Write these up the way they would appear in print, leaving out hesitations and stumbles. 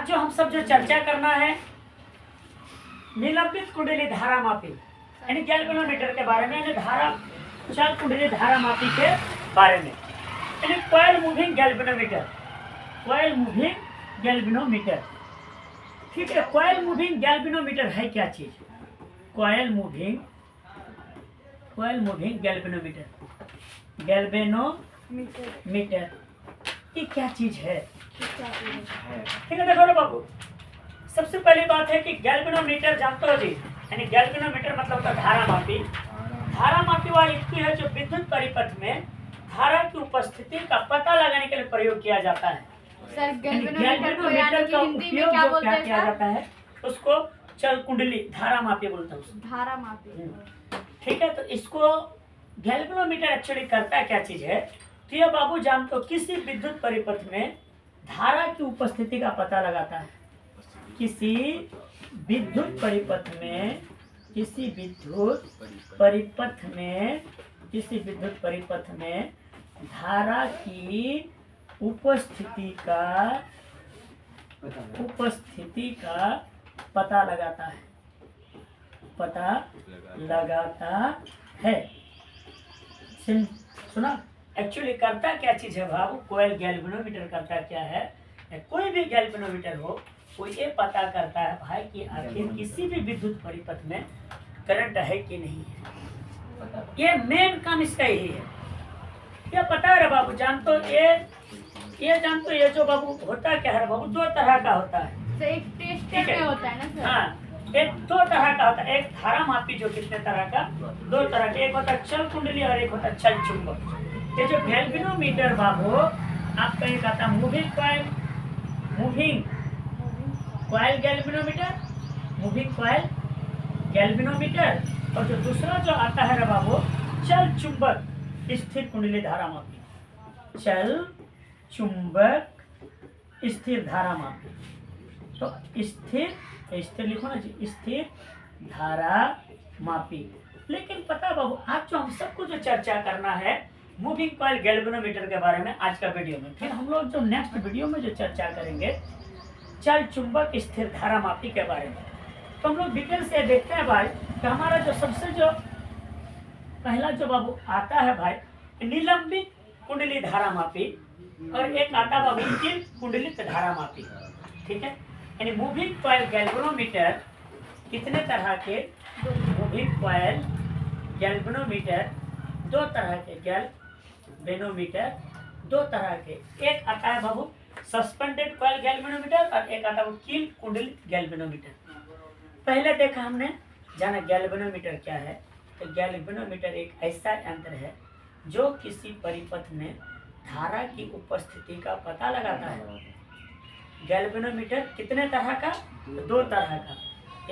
जो हम सब जो चर्चा करना है निलंबित कुंडली धारा मापी यानी गैल्वेनोमीटर के बारे में, यानी धारा चल कुंडली धारा मापी के बारे में, यानी coil moving galvanometer, coil moving galvanometer. ठीक है, कॉइल मूविंग गैल्वेनोमीटर है क्या चीज? कॉइल मूविंग गैल्वेनोमीटर, गैल्वेनोमीटर ये क्या चीज है? ठीक है, देखो रे बाबू, सबसे पहली बात है कि गैल्वेनोमीटर जानते हो जी, यानी गैल्वेनोमीटर मतलब होता है धारा मापी। धारा मापी वह युक्ति है जो विद्युत परिपथ में धारा की उपस्थिति का पता लगाने के लिए प्रयोग किया जाता है। सर गैल्वेनोमीटर का उपयोग जो क्या किया जाता है उसको चल कुंडली धारा मापी बोलता है उसको। धारा मापी। ठीक है, तो इसको गैल्वेनोमीटर एक्चुअली करता क्या चीज है? तो ये बाबू जानते हो किसी विद्युत परिपथ में धारा की उपस्थिति का पता लगाता है। किसी विद्युत परिपथ में धारा की उपस्थिति का पता लगाता है। सुना? एक्चुअली करता क्या चीज है बाबू? कोयल गैल्वेनोमीटर करता क्या है? कोई भी गैल्वेनोमीटर हो वो ये पता करता है भाई कि आखिर किसी भी विद्युत परिपथ में करंट है कि नहीं है। ये मेन काम इसका यही है। ये पता है रे बाबू, जानते हो ये जानते हो ये जो बाबू होता क्या है बाबू? दो तरह का होता है। तो एक टेस्टर में होता है ना सर? हाँ, एक दो तरह का होता है। एक धारा मापी जो कितने तरह का? दो तरह का। एक होता है चल कुंडली और एक होता है चल चुंबक। ये जो गैल्वेनोमीटर बाबू आपका एक आता है मूविंग कॉइल गैल्वेनोमीटर, और जो दूसरा जो आता है रे बाबू चल चुंबक स्थिर कुंडली धारा मापी। चल चुंबक स्थिर धारा मापी। तो स्थिर लिखो ना जी, स्थिर धारा मापी। लेकिन पता बाबू आज जो हम सबको जो चर्चा करना है मूविंग कॉइल गैल्वेनोमीटर के बारे में आज का वीडियो में, फिर हम लोग जो नेक्स्ट वीडियो में जो चर्चा करेंगे चल चुंबक स्थिर धारा मापी के बारे में। तो हम लोग डिटेल से देखते हैं भाई कि हमारा जो सबसे जो पहला जो बाबू आता है भाई निलंबित कुंडली धारा मापी, और एक आता बाबू कुंडलित धारा मापी। ठीक है, यानी मूविंग कॉइल गैल्वेनोमीटर कितने तरह के? मूविंग कॉइल गैल्वेनोमीटर दो तरह के, गैल्वेनोमीटर दो तरह के। एक आता है बाबू सस्पेंडेड कॉइल गैल्वेनोमीटर और एक आता है कील कुंडलित गैल्वेनोमीटर। पहले देखा हमने, जाना गैल्वेनोमीटर क्या है? तो गैल्वेनोमीटर एक ऐसा यंत्र है जो किसी परिपथ में धारा की उपस्थिति का पता लगाता है। गैल्वेनोमीटर कितने तरह का? दो तरह का।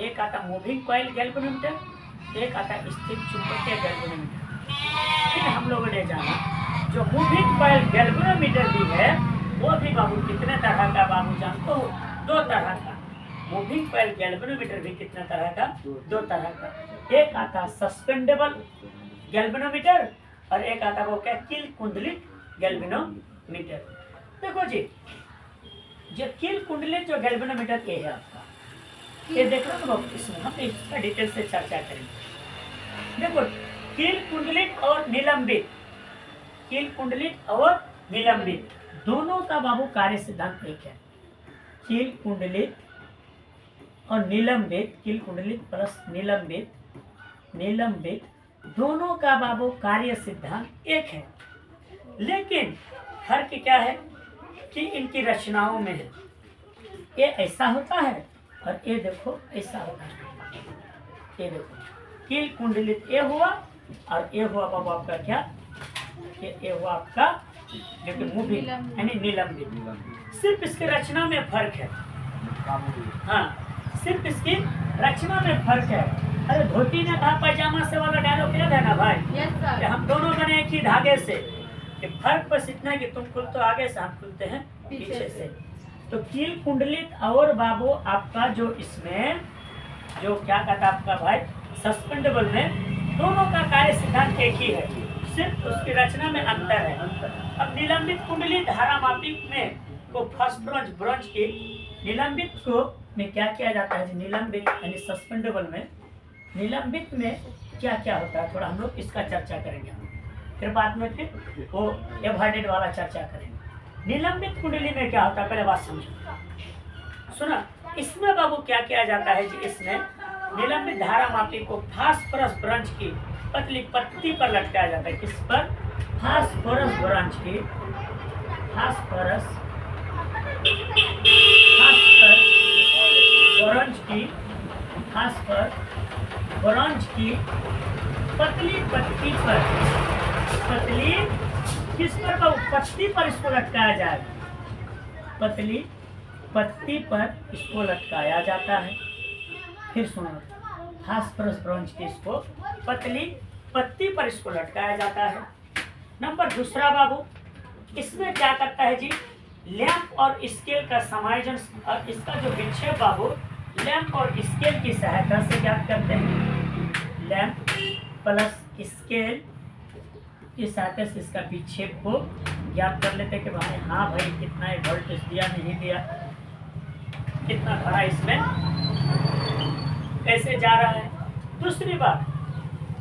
एक आता मूविंग कॉइल गैल्वेनोमीटर, एक आता स्थिर चुंबकीय गैल्वेनोमीटर। फिर हम लोगों ने जाना जो मूविंग कॉइल गैल्वेनोमीटर भी है वो भी बाबू कितने तरह का बाबू जानते हो? दो तरह का। मूविंग कॉइल गैल्वेनोमीटर भी कितने तरह का? दो तरह का। एक आता सस्पेंडेबल गैल्वेनोमीटर और एक आता वो क्या? कील कुंडलित गैल्वेनोमीटर। देखो जी, जो कील कुंडलित जो गैल्वेनोमीटर ये है आपका, ये देखो तो इसमें हम इसका डिटेल से चर्चा करेंगे। देखो कील कुंडलित और निलंबित, कील कुंडलित और निलंबित दोनों का बाबू कार्य सिद्धांत एक है। कील कुंडलित और निलंबित, कील कुंडलित प्लस निलंबित दोनों का बाबू कार्य सिद्धांत एक है। लेकिन फर्क क्या है कि इनकी रचनाओं में है। ये ऐसा होता है और ये देखो ऐसा होता है। ये देखो कील कुंडलित ये हुआ और ये हुआ बाबू आपका क्या? ये हुआ आपका लेकिन मूविंग यानी निलंबित। सिर्फ इसकी रचना में फर्क है। हाँ, सिर्फ इसकी रचना में फर्क है। अरे धोती ने कहा पैजामा से वाला डायलॉग याद है ना भाई? कि हम दोनों बने एक ही धागे से। कि फर्क बस इतना है कि तुम खुलते हो आगे से, हम खुलते हैं पीछे से। तो कील कुंडलित और बाबू आपका जो इसमें जो क्या कहता आपका भाई सस्पेंडेबल में दोनों का कार्य सिद्धांत एक ही है, सिर्फ उसकी रचना में अंतर है। अब निलंबित कुंडली धारा मापी में को फॉस्फोरस ब्रोंज की निलंबित को में क्या किया जाता है? निलंबित यानी सस्पेंडेबल में निलंबित में क्या क्या होता है, थोड़ा हम लोग इसका चर्चा करेंगे। फिर बाद में फिर वो एवॉइडेड वाला चर्चा करेंगे। निलंबित कुंडली में क्या होता है, पहले बात समझो। सुना, इसमें बाबू क्या किया जाता है जी? इसमें निलंबित धारा मापी को फास्फोरस ब्रोंज की पतली पट्टी पर लटकाया जाता है। किस पर? फास्फोरस ब्रोंज की फास्फोरस ब्रोंज की पतली पट्टी पर, पतली किस पर बाबू? पट्टी पर इसको लटकाया जाएगा। पतली पट्टी पर इसको लटकाया जाता है। फिर सुनो, फास्फोरस ब्रोंज की इसको पतली पत्ती पर इसको लटकाया जाता है। नंबर दूसरा बाबू, इसमें क्या करता है जी? लैंप और स्केल का समायोजन और इसका जो विक्षेप बाबू लैंप और स्केल की सहायता से क्या करते हैं? लैंप प्लस स्केल की सहायता से इसका विक्षेप को ज्ञात कर लेते हैं कि भाई हाँ भाई कितना वोल्टेज दिया नहीं दिया, कितना धारा इसमें कैसे जा रहा है। दूसरी बात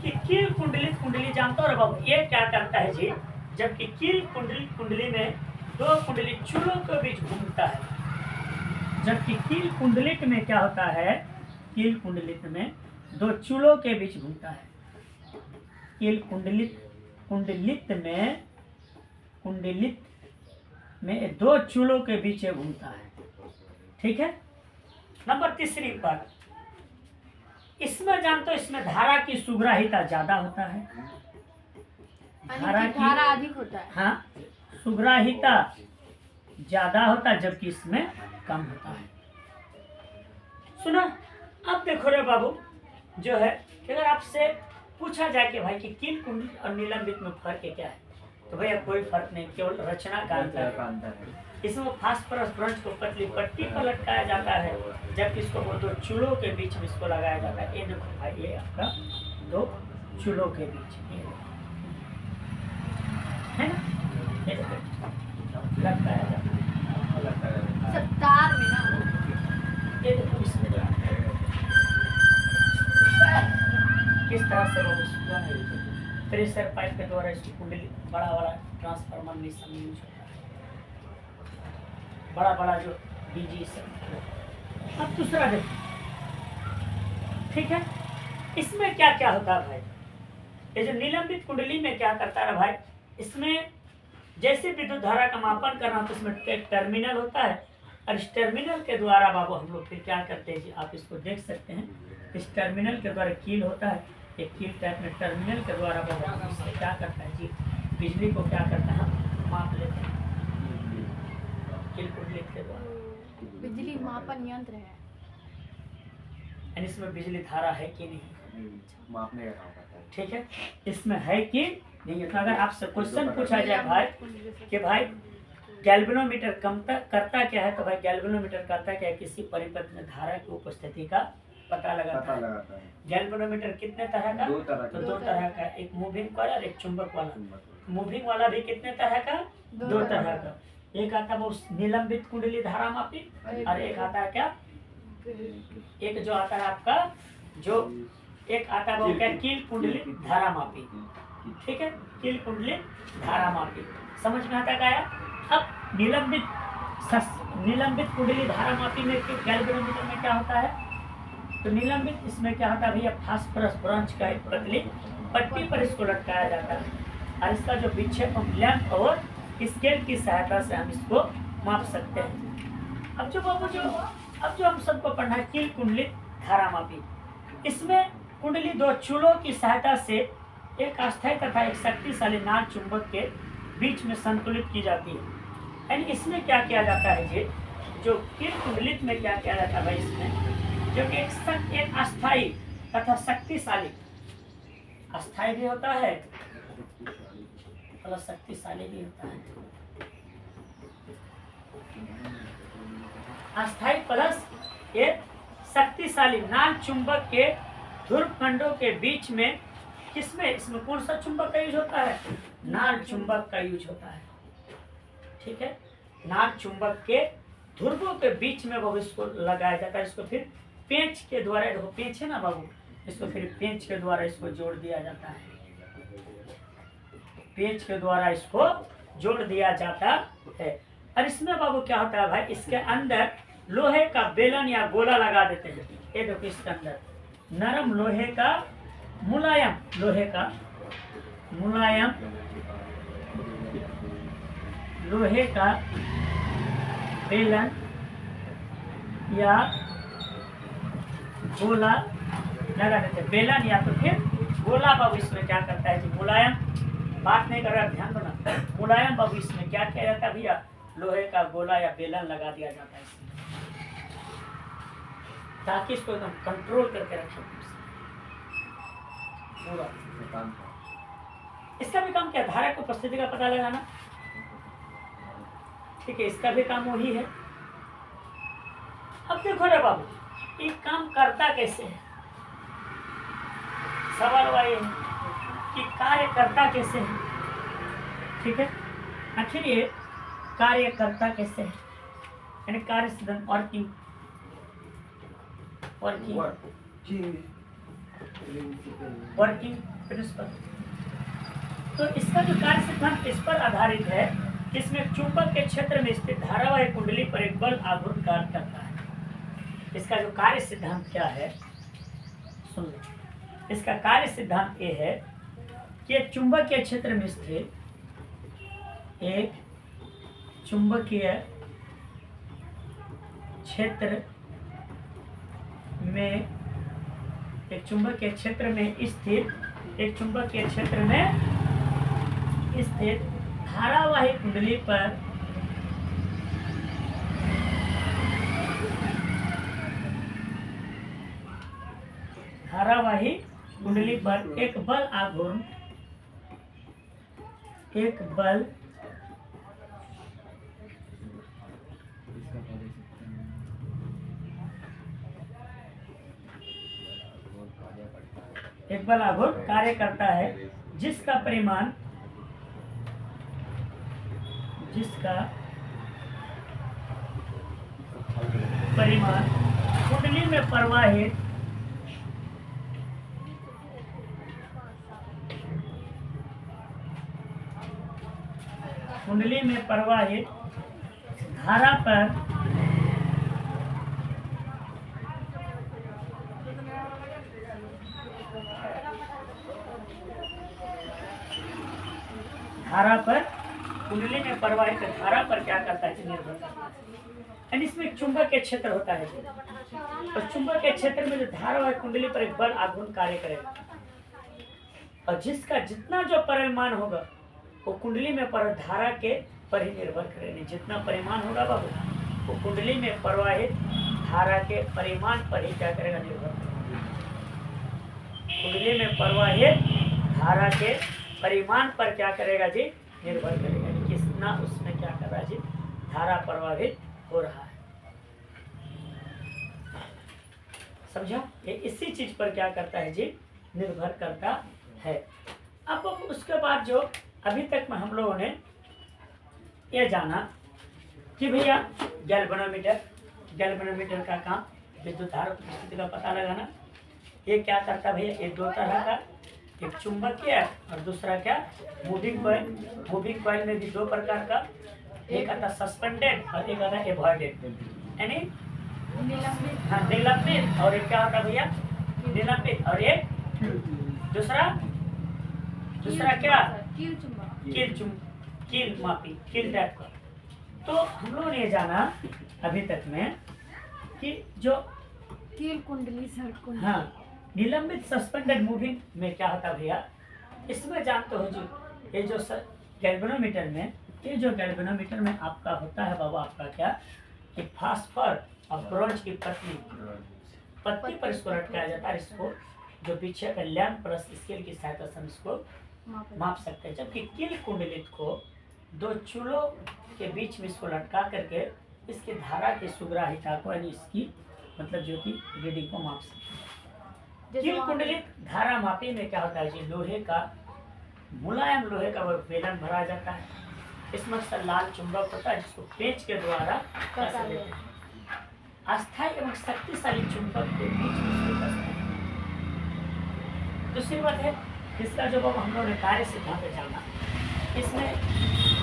कि कील कुंडली जानते हो बाबू, ये क्या करता है जी? जबकि कील कुंडली में दो कुंडली चूलों के बीच घूमता है। जबकि कील कुंडलित में क्या होता है? कील कुंडलित में दो चूलों के बीच घूमता है। कील कुंडलित में दो चूलों के बीच घूमता है। ठीक है। नंबर तीसरी बात, इसमें जानते हो इसमें धारा की सुग्राहिता ज्यादा होता है। धारा अधिक होता है। हाँ, सुग्राहिता ज्यादा होता है, जबकि इसमें कम होता है। सुना, अब देखो रे बाबू, जो है अगर आपसे पूछा जाए कि भाई कि कील कुंडली और निलंबित में फर्क क्या है, तो भैया कोई फर्क नहीं, केवल रचना का अंतर है। इसमें फास्फोरस ब्रोंज को पतली पट्टी पर लटकाया जाता है, जबकि इसको वो दो चूल्हों के बीच में इसको लगाया जाता है। ये देखो भाई, ये आपका दो चूल्हों के बीच है ना, ये देखो लटकाया जाता है। सब तार में ना, ये देखो इसमें किस तरह से वो प्रेशर पाइप के द्वारा इसकी कुंडली बड़ा ट्रांसफार्मर में यूज होता है, बड़ा जो बीजी सब। अब दूसरा देखो, ठीक है, इसमें क्या क्या होता है भाई? ये जो निलंबित कुंडली में क्या करता है भाई? इसमें जैसे विद्युत धारा का मापन करना तो इसमें एक टर्मिनल होता है, और इस टर्मिनल के द्वारा बाबू हम लोग फिर क्या करते हैं जी? आप इसको देख सकते हैं, इस टर्मिनल के द्वारा कील होता है, एक कील टाइप में टर्मिनल के द्वारा बाबू इससे क्या करता है जी? बिजली को क्या करता है? हम माप लेते हैं कील कुंडली के द्वारा। बिजली मापन यंत्र है, यानी इसमें बिजली धारा है कि नहीं, मापने का काम करता है। ठीक है, इसमें है कि नहीं है। तो अगर आपसे क्वेश्चन पूछा जाए भाई कि भाई गैल्वेनोमीटर करता क्या है, तो भाई गैल्वेनोमीटर करता क्या है? किसी परिपथ में धारा की उपस्थिति का पता लगाता है। गैल्वेनोमीटर कितने तरह का? दो तरह तो दो तरह का, एक मूविंग कॉइल और एक चुंबक वाला। मूविंग वाला भी कितने तरह का? दो तरह का। एक आता है वो निलंबित कुंडली धारा मापी, और एक आता है क्या? एक जो आता है आपका जो एक आता है वो क्या? कील कुंडली धारा मापी। ठीक है, कील कुंडली धारा मापी समझ में आता है। अब निलंबित कुंडली धारा मापी में गैल्वेनोमीटर में क्या होता है? तो निलंबित इसमें क्या होता है भैया? फास्फोरस ब्रोंज का एक पतली पट्टी पर इसको लटकाया जाता है, और इसका जो विक्षेप हम लैंप और स्केल की सहायता से हम इसको माप सकते हैं। अब जो हम सबको पढ़ना है कील कुंडली धारा मापी, इसमें कुंडली दो चूल्हों की सहायता से एक अस्थायी तथा एक शक्तिशाली नाल चुंबक के बीच में संतुलित की जाती है। यानी इसमें क्या किया जाता है जी? जो कील कुंडलित में क्या किया जाता है भाई? इसमें जो कि एक अस्थायी तथा शक्तिशाली, अस्थायी भी होता है प्लस शक्तिशाली भी होता है। अस्थायी प्लस एक शक्तिशाली नाल चुंबक के ध्रुव खंडों के बीच में, किसमें? इसमें कौन सा चुंबक का यूज होता है? नाल चुंबक का यूज होता है। ठीक है, नाग चुंबक के ध्रुवों के बीच में बाबू इसको लगाया जाता है। इसको फिर पेंच के द्वारा, देखो पेंच है ना बाबू, इसको फिर पेंच के द्वारा इसको जोड़ दिया जाता है। पेंच के द्वारा इसको जोड़ दिया जाता है। और इसमें बाबू क्या होता है भाई, इसके अंदर लोहे का बेलन या गोला लगा देते हैं। ये देखो इसके अंदर नरम लोहे का, मुलायम लोहे का, मुलायम लोहे का बेलन या गोला लगा देते हैं। बेलन या तो फिर गोला बाबू इसमें क्या करता है जी, मुलायम, बात नहीं कर रहा, ध्यान देना, मुलायम बाबू इसमें क्या किया जाता है भैया, लोहे का गोला या बेलन लगा दिया जाता है इसमें, ताकि इसको एकदम कंट्रोल करके रखें पूरा। इसका भी काम क्या, धारा की उपस्थिति का पता लगाना, ठीक है, इसका भी काम वही है। अब देखो रे बाबू, ये काम करता कैसे है, सवाल वही है कि कार्य करता कैसे है, ठीक है। आखिर ये कार्य करता कैसे है, यानी कार्य सिद्धांत, वर्किंग प्रिंसिपल। तो इसका जो कार्य सिद्धांत इस पर आधारित है, इसमें चुंबक के क्षेत्र में स्थित धारावाहिक कुंडली पर एक बल आघूर्ण कार्य करता है। इसका जो कार्य सिद्धांत क्या है सुन लो। इसका कार्य सिद्धांत ये है कि एक चुंबकीय क्षेत्र में स्थित, एक चुंबकीय क्षेत्र में, एक चुंबकीय क्षेत्र में स्थित, एक चुंबकीय क्षेत्र में स्थित धारावाहिक कुंडली पर धारावाहिक कुंडली पर एक बल आघूर्ण, एक बल आघूर्ण कार्य करता है, जिसका परिमाण कुंडली में प्रवाहित धारा पर कुंडली में प्रवाहित धारा पर क्या करता है, निर्भर करता है। यानी इसमें चुंबक के क्षेत्र होता है, तो चुंबक के क्षेत्र में जो धारावाहिक कुंडली पर एक बल आघूर्ण कार्य करेगा, और जिसका जितना जो परिमाण होगा वो कुंडली में पर धारा के पर ही निर्भर करेगा। जितना परिमाण होगा बाबू, वो कुंडली में प्रवाहित धारा के परिमाण पर ही क्या करेगा, निर्भर करेगा। कुंडली में प्रवाहित धारा के परिमाण पर क्या करेगा जी, निर्भर करेगा, कितना उसमें क्या कर रहा है जी, धारा प्रवाहित हो रहा है। समझा, ये इसी चीज पर क्या करता है जी, निर्भर करता है। अब उसके बाद जो अभी तक में हम लोगों ने ये जाना कि भैया गैल्वेनोमीटर का काम विद्युत धारा की स्थिति का पता लगाना। ये क्या करता है भैया, ये दो तरह का, एक चुंबकीय और दूसरा क्या, मूविंग कॉइल। मूविंग कॉइल में भी दो प्रकार का, एक आता सस्पेंडेड और एक आता एवॉइडेड, यानी निलंबित, और एक क्या होता भैया, निलंबित, और एक दूसरा क्या, कील मापी, कील टाइप का। तो हम लोगों ने ये जाना अभी तक में कि जो कील कुंडली, सर कुंडली, हाँ, निलंबित सस्पेंडेड मूविंग में क्या होता भैया, इसमें जानते हो जी, ये जो गैल्वेनोमीटर में, ये जो गैल्वेनोमीटर में आपका होता है बाबा, आपका क्या कि फास्फर और ब्रोंज की पत्ती पर इसको लटकाया जाता है। इसको जो पीछे का लैंप प्लस स्केल की सहायता से हम इसको माप सकते हैं। जबकि कील कुंडलित को दो चूल्हों के बीच में इसको लटका करके इसकी धारा के सुग्राहिता को, यानी इसकी मतलब जो कि रीडिंग को माप सकते हैं। कील कुंडलित धारा मापी में क्या होता है जी, लोहे का, मुलायम लोहे का वो बेलन भरा जाता है। इसमें अक्सर लाल चुंबक होता है जिसको पेंच के द्वारा कस लेते हैं। अस्थायी एवं शक्तिशाली चुंबक के बीच में इसको कसते हैं। दूसरी बात है इसका जो हम लोगों ने कार्य सिद्धांत जाना, इसमें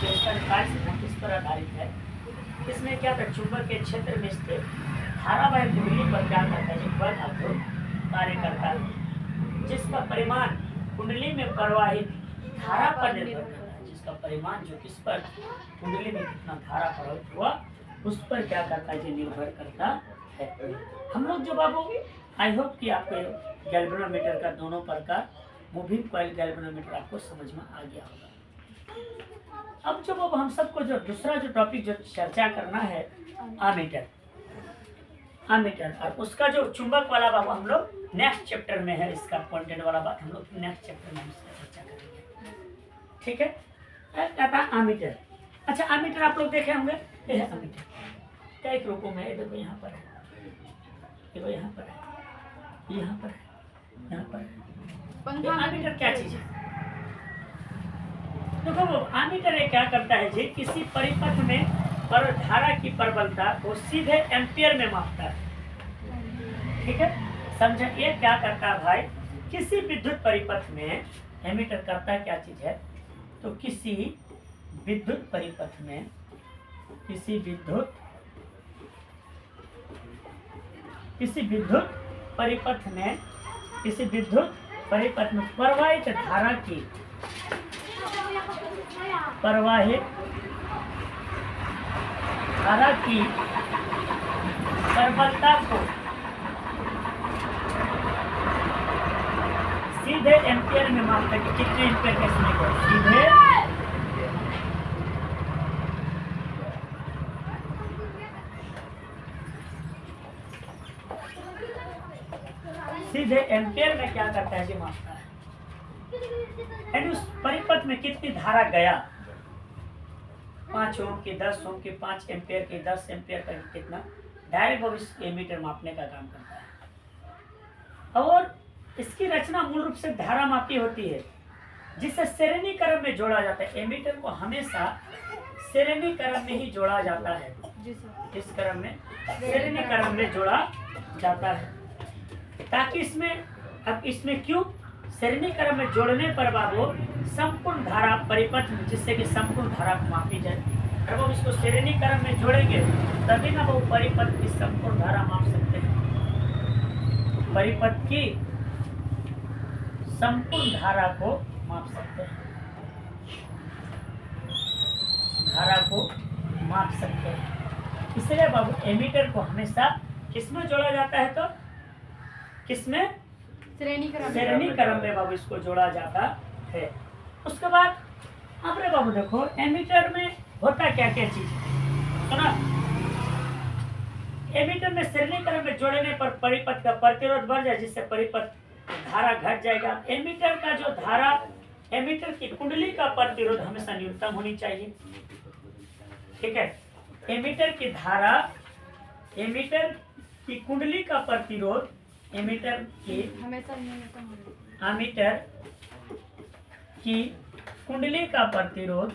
जो इसका कार्य सिद्धांत इस पर आधारित है। इसमें क्या था, चुंबक के क्षेत्र में स्थित धारावाहिक कुंडली पर क्या करता है, एक बल अवरोध कार्य करता है जिसका परिमाण कुंडली में प्रवाहित धारा पर निर्भर करता है। जिसका परिमाण जो किस पर, कुंडली में कितना धारा प्रवाहित हुआ उस पर क्या करता है, ये निर्भर करता है। हम लोग जो बाबू, आई होप कि आपको गैल्वेनोमीटर का दोनों प्रकार, मूविंग कॉइल गैल्वेनोमीटर आपको समझ में आ गया होगा। अब जब हम सबको जो दूसरा जो टॉपिक जो चर्चा करना है, आमीटर, आमीटर, और उसका जो चुंबक वाला बाबू हम लोग नेक्स्ट चैप्टर में है। इसका पॉइंटेड वाला बात हम लोग नेक्स्ट चैप्टर में इसका चर्चा करेंगे, ठीक है। कहता है आमीटर। अच्छा, आमीटर आप लोग देखे होंगे, ये है आमीटर, कई रूपों में है। देखो यहाँ पर है, देखो यहाँ पर है, यहाँ पर है, यहाँ पर है। आमीटर क्या चीज है? देखो वो आमीटर क्या करता है जी, किसी परिपथ में पर धारा की प्रबलता को सीधे एम्पियर में मापता है, ठीक है। समझे, ये क्या करता है भाई, किसी विद्युत परिपथ में एमीटर करता क्या चीज है, तो किसी विद्युत परिपथ में, किसी विद्युत परिपथ में, किसी विद्युत परिपथ में प्रवाहित धारा की प्रबलता को सीधे एम्पियर में मापता है कि कितने एम्पियर कैसे निकले, सीधे एम्पियर में क्या करता है, जी मापता है। यानी उस परिपथ में कितनी धारा गया, 5 ओम की, 10 ओम की, 5 एम्पियर की, 10 एम्पियर का कितना, डायरेक्ट वो इस एमीटर मापने का काम करता है। और इसकी रचना मूल रूप से धारा मापी होती है जिसे श्रेणी क्रम में जोड़ा जाता है। एमीटर को हमेशा श्रेणी क्रम में ही जोड़ा जाता है, इस क्रम में श्रेणी क्रम में जोड़ा जाता है, ताकि इसमें, अब इसमें क्यों श्रेणी क्रम में जोड़ने पर बाबू संपूर्ण धारा परिपथ में, जिससे कि संपूर्ण धारा मापी जाए। जब हम इसको श्रेणी क्रम में जोड़ेंगे तभी ना वो परिपथ की संपूर्ण धारा माप सकते हैं। परिपथ की संपूर्ण धारा को माप सकते हैं, धारा को माप सकते हैं। इसलिए बाबू एमीटर को हमेशा किसमें जोड़ा जाता है, तो किसमें, श्रेणी क्रम में बाबू इसको जोड़ा जाता है। उसके बाद अपने बाबू देखो एमीटर में होता क्या क्या चीज है, सुना। एमीटर में श्रेणी क्रम में जोड़ने पर परिपथ का प्रतिरोध बढ़ जाए, जिससे परिपथ धारा घट जाएगा। एमीटर का जो धारा, एमीटर की कुंडली का प्रतिरोध हमेशा न्यूनतम होनी चाहिए, ठीक है। एमीटर की धारा, एमीटर की कुंडली का प्रतिरोध, एमीटर की एमीटर की कुंडली का प्रतिरोध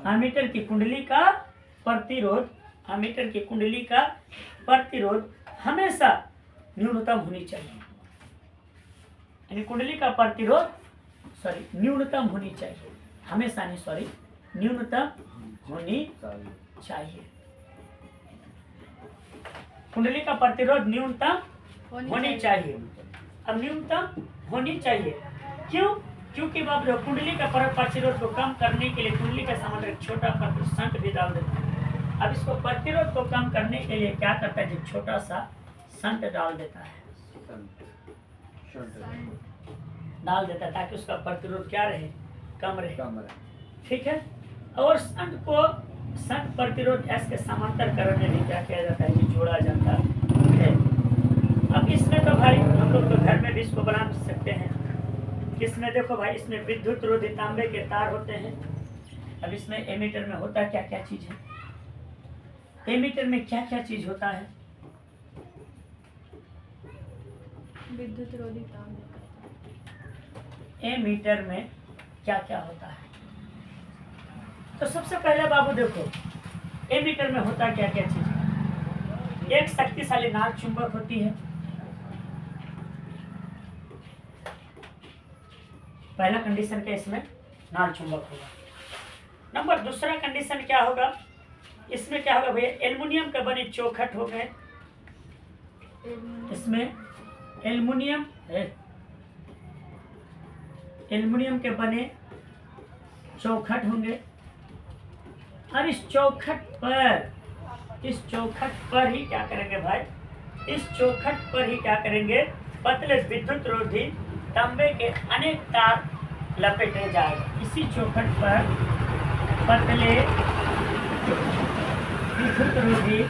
एमीटर की कुंडली का प्रतिरोध, एमीटर की कुंडली का प्रतिरोध हमेशा न्यूनतम होनी चाहिए। यानी कुंडली का प्रतिरोध न्यूनतम होनी चाहिए, हमेशा नहीं, न्यूनतम होनी चाहिए। कुंडली का प्रतिरोध न्यूनतम होनी चाहिए। अब न्यूनतम होनी चाहिए क्यों? क्योंकि बाबू कुंडली का प्रतिरोध को कम करने के लिए कुंडली का समांतर एक छोटा संट भी डाल देता है। अब इसको प्रतिरोध को कम करने के लिए क्या करता है, जो छोटा सा संट डाल देता है, ताकि उसका प्रतिरोध क्या रहे, कम रहे, ठीक है। और संट प्रतिरोध एस के समांतर करने में क्या किया जाता है, जोड़ा जाता है। अब इसमें तो भाई हम लोग तो घर में भी इसको बना सकते हैं। किसमें देखो भाई, इसमें विद्युत रोधी तांबे के तार होते हैं। अब इसमें एमीटर में होता क्या क्या चीज है, एमीटर में क्या क्या चीज होता है, विद्युत रोधी तांबे, एमीटर में क्या क्या होता है। तो सबसे पहले बाबू देखो एमीटर में होता क्या क्या चीज है। एक शक्तिशाली नाल चुंबक होती है, पहला कंडीशन क्या इसमें नाल चुंबक होगा। नंबर दूसरा कंडीशन क्या होगा, इसमें क्या होगा भैया, एल्युमिनियम के बने चौखट हो गए, इसमें एल्युमिनियम के बने चौखट होंगे और इस चौखट पर ही क्या करेंगे भाई, इस चौखट पर ही क्या करेंगे, पतले विद्युत रोधी तांबे के अनेक तार लपेटे जाएंगे। इसी चौखट पर पतले विद्युत रोधी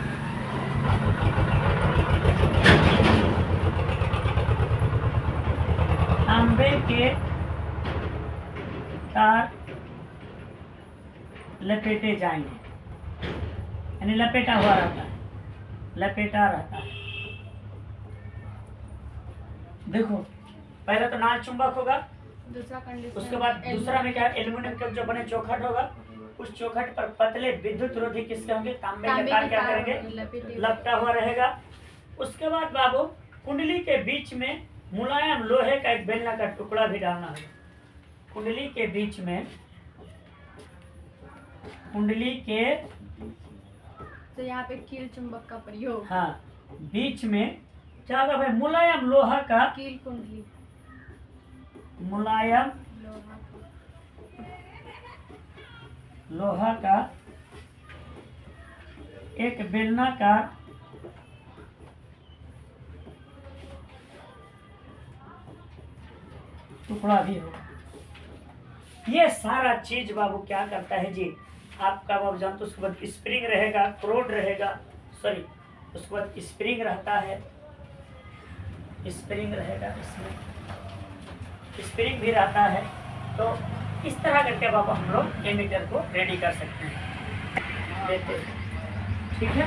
तांबे के तार लपेटे जाएंगे, यानी लपेटा हुआ रहता है, लपेटा रहता है। देखो पहले तो नाल चुंबक होगा, दूसरा कंडीशन, उसके बाद दूसरा में क्या, एल्युमिनियम के जो बने चौखट होगा, उस चौखट पर पतले विद्युत रोधी किसके होंगे, तांबे के तार क्या करेंगे, लपटा हुआ रहेगा। उसके बाद बाबू कुंडली के बीच में मुलायम लोहे का एक बेलना का टुकड़ा भी डालना होगा। कुंडली के बीच में, कुंडली के, तो यहाँ पे कील चुंबक का प्रयोग, हाँ बीच में क्या होगा भाई, मुलायम लोहा का, कील कुंडली, मुलायम लोहा का एक बेलनाकार टुकड़ा भी होगा। ये सारा चीज बाबू क्या करता है जी, आपका बाबू जानते, उसके बाद स्प्रिंग रहेगा, क्रोड रहेगा, सॉरी उसके बाद स्प्रिंग रहता है, स्प्रिंग रहेगा, इसमें स्प्रिंग भी रहता है। तो इस तरह करके बाबू हम लोग एमीटर को रेडी कर सकते हैं, देखते हैं, ठीक है।